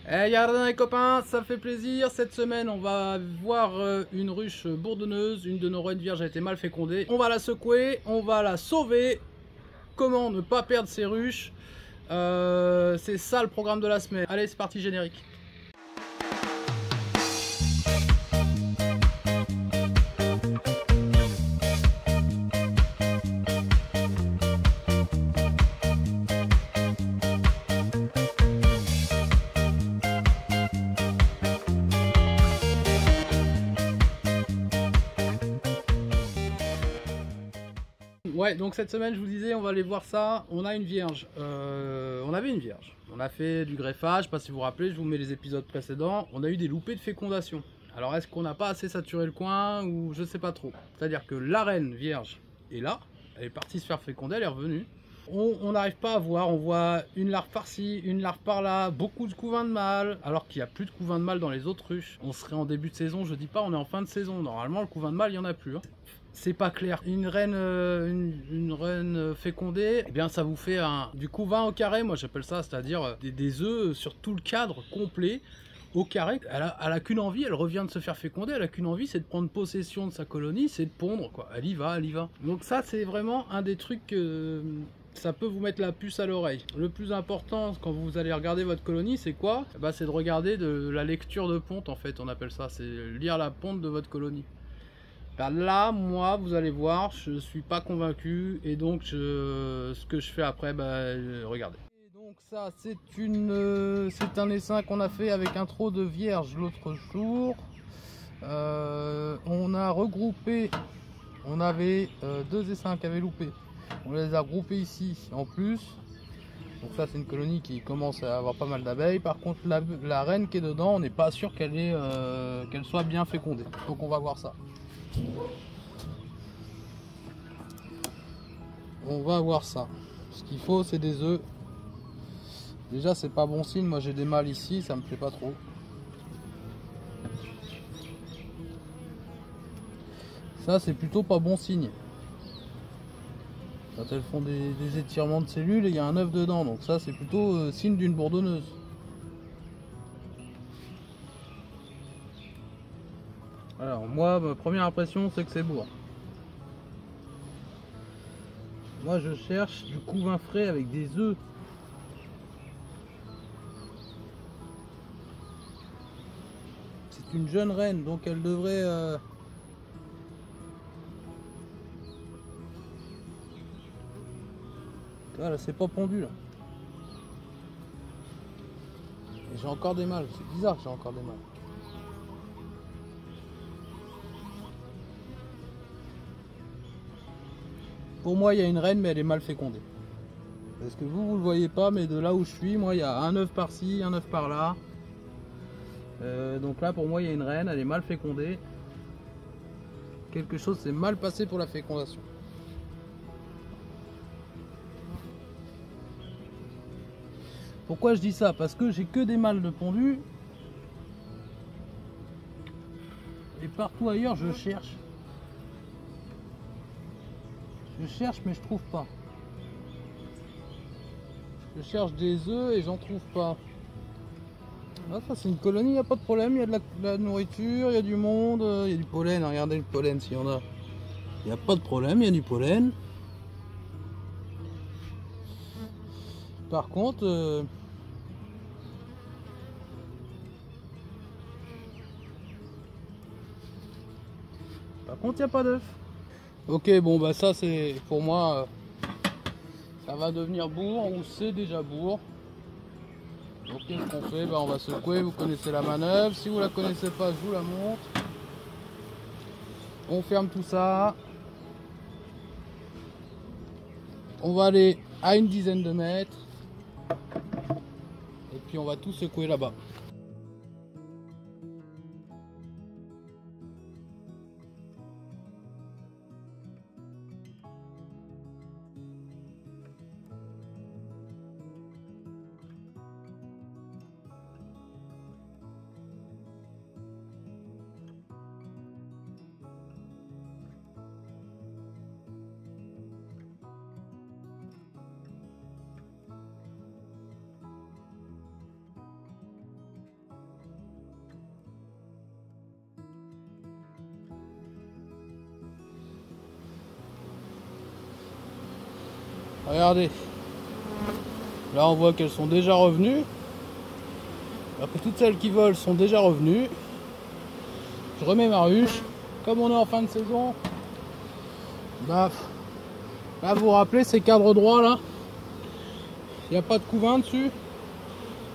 Eh, y'a les copains, ça fait plaisir. Cette semaine, on va voir une ruche bourdonneuse. Une de nos reines vierges a été mal fécondée. On va la secouer, on va la sauver. Comment ne pas perdre ses ruches? C'est ça le programme de la semaine. Allez, c'est parti, générique. Ouais, donc cette semaine, je vous disais, on va aller voir ça. On a une vierge. On avait une vierge. On a fait du greffage. Je sais pas si vous vous rappelez, je vous mets les épisodes précédents. On a eu des loupés de fécondation. Alors, est-ce qu'on n'a pas assez saturé le coin ou je sais pas trop. C'est-à-dire que la reine vierge est là. Elle est partie se faire féconder, elle est revenue. On n'arrive pas à voir, on voit une larve par-ci, une larve par-là, beaucoup de couvains de mâles, alors qu'il n'y a plus de couvains de mâles dans les autres ruches. On serait en début de saison, je dis pas, on est en fin de saison. Normalement, le couvain de mâle, il n'y en a plus. Hein. C'est pas clair. Une reine fécondée, eh bien ça vous fait du couvain au carré, moi j'appelle ça, c'est-à-dire des œufs sur tout le cadre complet, au carré. Elle a qu'une envie, elle revient de se faire féconder, elle a qu'une envie, c'est de prendre possession de sa colonie, c'est de pondre, quoi. Elle y va, elle y va. Donc ça, c'est vraiment un des trucs ça peut vous mettre la puce à l'oreille. Le plus important quand vous allez regarder votre colonie, c'est quoi? Bah, c'est de regarder de la lecture de ponte, en fait, on appelle ça. C'est lire la ponte de votre colonie. Ben là, moi, vous allez voir, je suis pas convaincu. Et donc, ce que je fais après, regardez. Et donc ça, c'est un essaim qu'on a fait avec un trot de vierge l'autre jour. On a regroupé, on avait deux essaims qui avaient loupé. On les a groupés ici en plus. Donc ça, c'est une colonie qui commence à avoir pas mal d'abeilles. Par contre, la reine qui est dedans, on n'est pas sûr qu'elle soit bien fécondée. Donc on va voir ça. On va voir ça. Ce qu'il faut, c'est des œufs. Déjà, c'est pas bon signe. Moi, j'ai des mâles ici, ça me plaît pas trop. Ça, c'est plutôt pas bon signe. Quand elles font des étirements de cellules, il y a un œuf dedans. Donc ça, c'est plutôt signe d'une bourdonneuse. Alors moi, ma première impression, c'est que c'est bourre. Moi, je cherche du couvain frais avec des œufs. C'est une jeune reine, donc elle devrait... Voilà, c'est pas pondu là. Et j'ai encore des mâles. C'est bizarre, j'ai encore des mâles. Pour moi, il y a une reine, mais elle est mal fécondée. Parce que vous le voyez pas, mais de là où je suis, moi, il y a un œuf par-ci, un œuf par-là. Donc là, pour moi, il y a une reine, elle est mal fécondée. Quelque chose s'est mal passé pour la fécondation. Pourquoi je dis ça? Parce que j'ai que des mâles de pondu. Et partout ailleurs, je cherche. Je cherche, mais je trouve pas. Je cherche des œufs et j'en trouve pas. Ah, ça, c'est une colonie, il n'y a pas de problème. Il y a de la nourriture, il y a du monde, il y a du pollen. Regardez le pollen s'il y en a. Il n'y a pas de problème, il y a du pollen. Par contre, il n'y a pas d'œuf. Ok, bon, bah ça, c'est pour moi, ça va devenir bourre ou c'est déjà bourre. Donc, qu'est-ce qu'on fait? Bah, on va secouer. Vous connaissez la manœuvre. Si vous la connaissez pas, je vous la montre. On ferme tout ça. On va aller à une dizaine de mètres. Et puis on va tout secouer là-bas. Regardez. Là on voit qu'elles sont déjà revenues. Alors que toutes celles qui volent sont déjà revenues. Je remets ma ruche. Comme on est en fin de saison, bah, là vous vous rappelez ces cadres droits là, il n'y a pas de couvain dessus.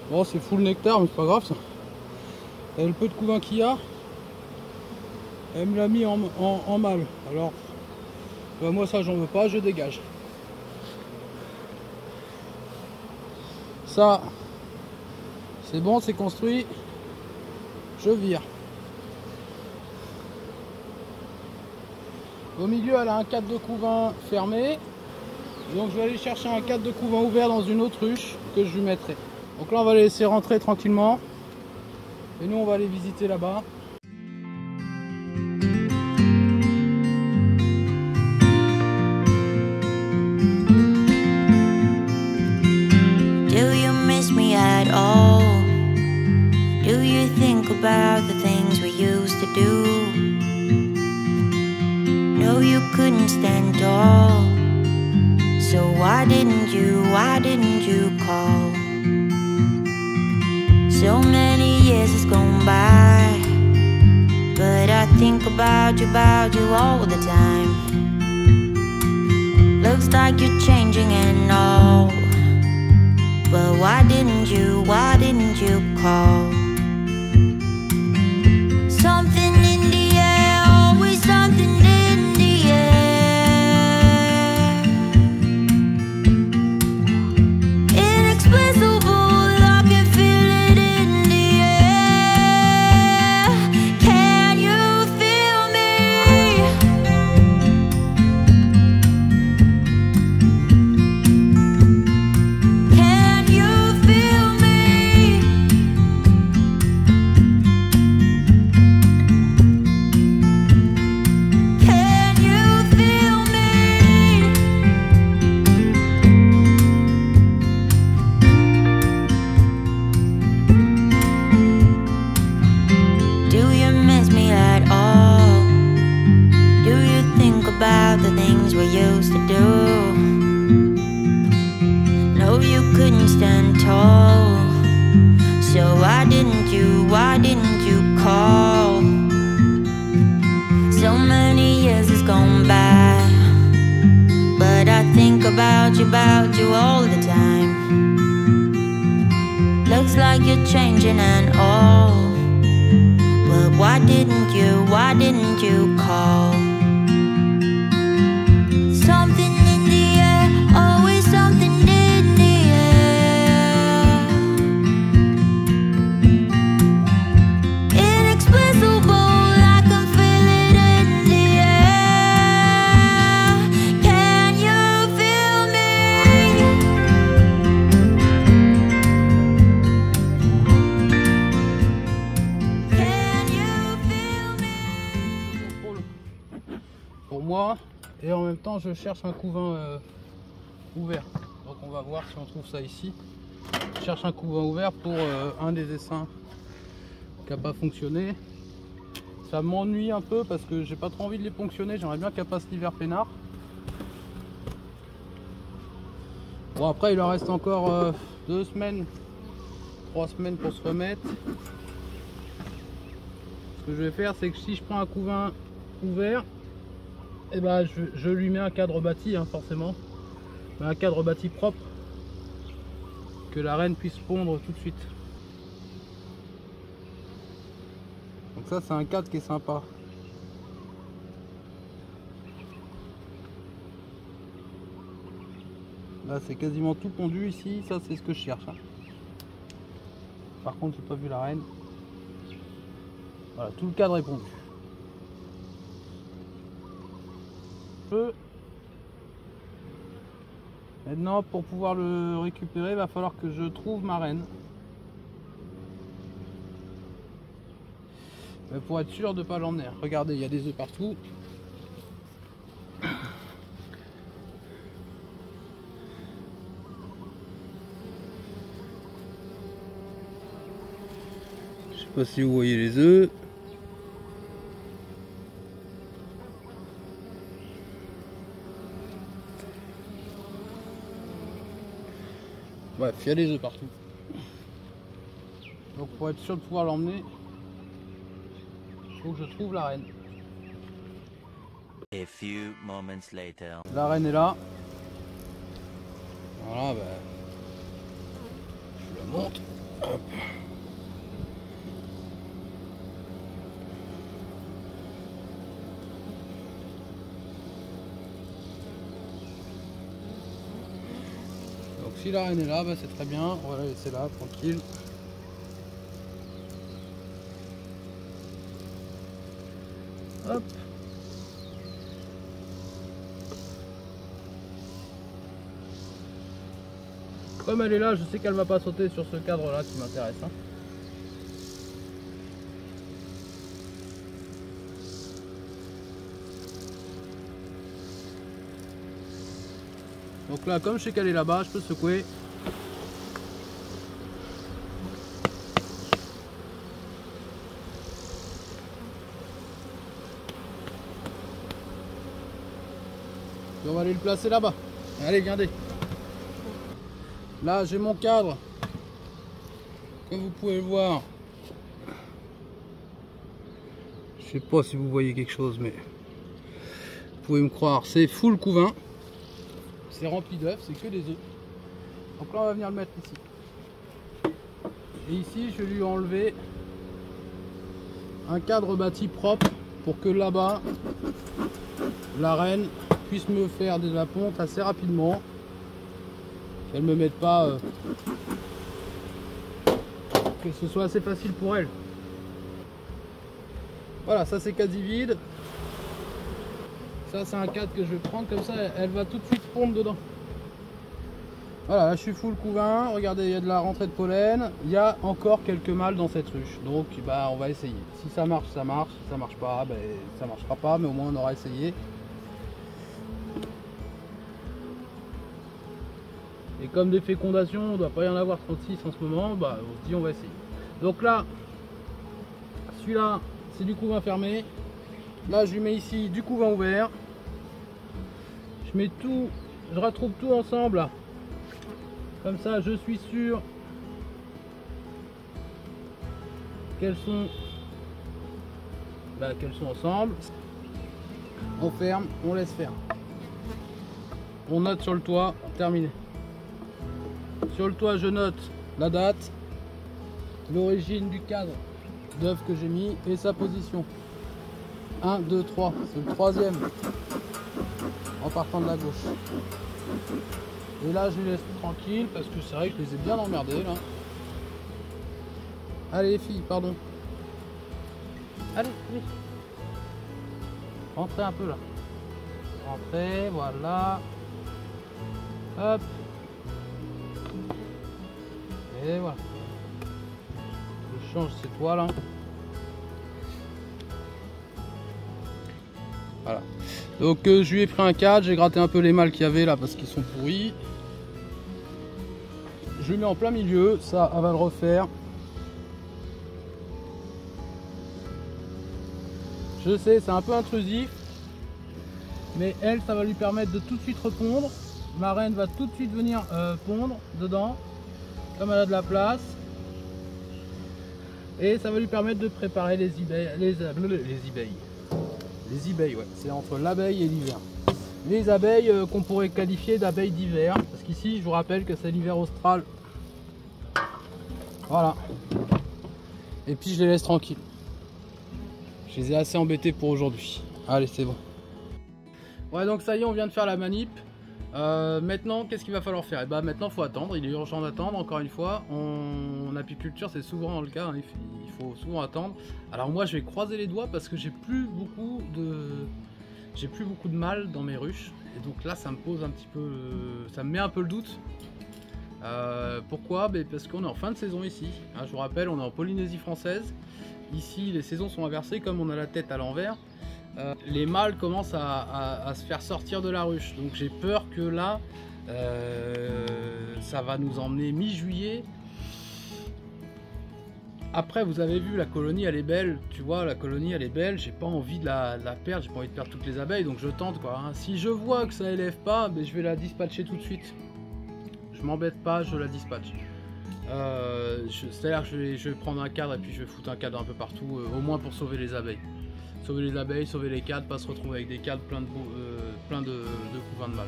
Bon, c'est full nectar mais c'est pas grave ça. Et le peu de couvain qu'il y a, elle me l'a mis en mâle. Alors bah, moi ça j'en veux pas, je dégage. Ça c'est bon, c'est construit, je vire. Au milieu elle a un cadre de couvain fermé, donc je vais aller chercher un cadre de couvain ouvert dans une autre ruche que je lui mettrai. Donc là on va les laisser rentrer tranquillement et nous on va aller visiter là-bas. Do you miss me at all? Do you think about the things we used to do? No, you couldn't stand tall. So why didn't you call? So many years has gone by, but I think about you all the time. Looks like you're changing and all, but why didn't you call? Something in the air, always something in the air. Inexplicable, I can feel it in the air. Can you feel me? Can you feel me? Can you feel me? Do you miss me at all? Do you think about the things we used to do? No, you couldn't stand tall. So why didn't you call? So many years has gone by, but I think about you all the time. Looks like you're changing and all, but why didn't you call? Something in the air, always something in the air. Inexplicable, I can feel it in the air. Can you feel me? Can you feel me? Pour moi, et en même temps je cherche un couvain ouvert. Donc on va voir si on trouve ça ici. Je cherche un couvain ouvert pour un des essaims qui n'a pas fonctionné. Ça m'ennuie un peu parce que j'ai pas trop envie de les ponctionner, j'aimerais bien qu'elle passe l'hiver peinard. Bon, après il leur reste encore 2 semaines, 3 semaines pour se remettre. Ce que je vais faire, c'est que si je prends un couvain ouvert, et ben je lui mets un cadre bâti, hein, forcément, mais un cadre bâti propre, que la reine puisse pondre tout de suite. Donc ça c'est un cadre qui est sympa. Là c'est quasiment tout pondu ici, ça c'est ce que je cherche, hein. Par contre j'ai pas vu la reine. Voilà, tout le cadre est pondu. Maintenant pour pouvoir le récupérer il va falloir que je trouve ma reine. Mais pour être sûr de ne pas l'emmener. Regardez, il y a des œufs partout. Je sais pas si vous voyez les œufs. Il y a des œufs partout. Donc pour être sûr de pouvoir l'emmener, il faut que je trouve la reine. A few moments later. La reine est là. Voilà, bah, je la monte. Hop. Donc si la reine est là, bah, c'est très bien. On va la laisser là, tranquille. Hop. Comme elle est là, je sais qu'elle va pas sauter sur ce cadre là qui m'intéresse. Hein. Donc là, comme je sais qu'elle est là-bas, je peux secouer. Et on va aller le placer là-bas. Allez, viendez. Là, j'ai mon cadre. Comme vous pouvez le voir. Je sais pas si vous voyez quelque chose, mais vous pouvez me croire, c'est full couvain. C'est rempli d'œufs, c'est que des œufs. Donc là, on va venir le mettre ici. Et ici, je vais lui enlever un cadre bâti propre pour que là-bas, la reine puisse me faire de la ponte assez rapidement. Qu'elle me mette pas, que ce soit assez facile pour elle. Voilà, ça c'est quasi vide. Ça c'est un cadre que je vais prendre comme ça, elle va tout de suite pondre dedans. Voilà, là je suis full couvain. Regardez, il y a de la rentrée de pollen. Il y a encore quelques mâles dans cette ruche. Donc bah, on va essayer. Si ça marche, ça marche. Si ça marche pas, bah, ça marchera pas. Mais au moins on aura essayé. Et comme des fécondations, on ne doit pas y en avoir 36 en ce moment, bah, on se dit on va essayer. Donc là, celui-là, c'est du couvain fermé. Là, je lui mets ici du couvain ouvert. Je mets tout, je retrouve tout ensemble. Là. Comme ça, je suis sûr qu'elles sont ensemble. On ferme, on laisse faire. On note sur le toit, terminé. Sur le toit, je note la date, l'origine du cadre d'œuf que j'ai mis et sa position. 1, 2, 3, c'est le troisième en partant de la gauche. Et là, je les laisse tranquilles parce que c'est vrai que je les ai bien emmerdés là. Allez les filles, pardon. Allez, allez. Rentrez un peu là. Rentrez, voilà. Hop. Et voilà. Je change ces toiles. Hein. Voilà. Donc je lui ai pris un cadre, j'ai gratté un peu les mâles qu'il y avait là parce qu'ils sont pourris. Je le mets en plein milieu, ça elle va le refaire. Je sais, c'est un peu intrusif, mais elle, ça va lui permettre de tout de suite repondre. Ma reine va tout de suite venir pondre dedans. Comme elle a de la place, et ça va lui permettre de préparer les ebayes, ouais, c'est entre l'abeille et l'hiver. Les abeilles qu'on pourrait qualifier d'abeilles d'hiver, parce qu'ici je vous rappelle que c'est l'hiver austral. Voilà. Et puis je les laisse tranquilles. Je les ai assez embêtés pour aujourd'hui. Allez, c'est bon. Ouais, donc ça y est, on vient de faire la manip. Maintenant, qu'est-ce qu'il va falloir faire? Et bah maintenant, il faut attendre. Il est urgent d'attendre. Encore une fois, en apiculture, c'est souvent le cas. Hein, il faut souvent attendre. Alors moi, je vais croiser les doigts parce que j'ai plus beaucoup de mâles dans mes ruches. Et donc là, ça me pose un petit peu, ça me met un peu le doute. Pourquoi? Parce qu'on est en fin de saison ici. Hein, je vous rappelle, on est en Polynésie française. Ici, les saisons sont inversées. Comme on a la tête à l'envers. Les mâles commencent à se faire sortir de la ruche, donc j'ai peur que là ça va nous emmener mi-juillet. Après, vous avez vu, la colonie elle est belle, tu vois, la colonie elle est belle, j'ai pas envie de la perdre, j'ai pas envie de perdre toutes les abeilles, donc je tente quoi. Hein. Si je vois que ça élève pas, je vais la dispatcher tout de suite. Je m'embête pas, je la dispatche. C'est-à-dire que je vais prendre un cadre et puis je vais foutre un cadre un peu partout, au moins pour sauver les abeilles. Sauver les abeilles, sauver les cadres, pas se retrouver avec des cadres plein de couvains de mâles.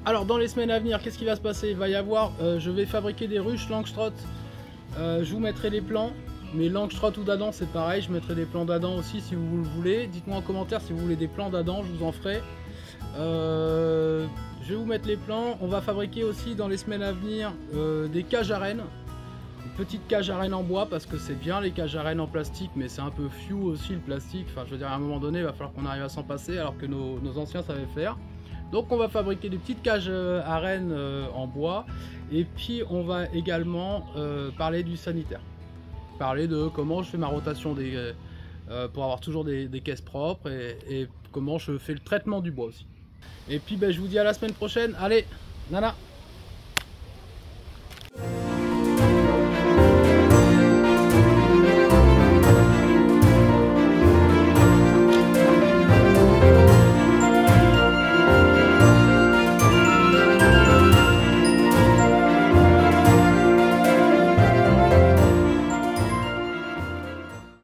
Alors dans les semaines à venir, qu'est-ce qui va se passer? Il va y avoir, je vais fabriquer des ruches Langstroth. Je vous mettrai les plans, mais Langstroth ou d'Adam c'est pareil, je mettrai des plans d'Adam aussi si vous le voulez. Dites-moi en commentaire si vous voulez des plans d'Adam, je vous en ferai. Je vais vous mettre les plans. On va fabriquer aussi dans les semaines à venir des cages à rennes. Une petite cage à rennes en bois parce que c'est bien les cages à rennes en plastique, mais c'est un peu few aussi le plastique. Enfin je veux dire à un moment donné il va falloir qu'on arrive à s'en passer alors que nos anciens savaient faire. Donc on va fabriquer des petites cages à rennes en bois et puis on va également parler du sanitaire. Parler de comment je fais ma rotation pour avoir toujours des caisses propres et comment je fais le traitement du bois aussi. Et puis ben, je vous dis à la semaine prochaine. Allez, nana!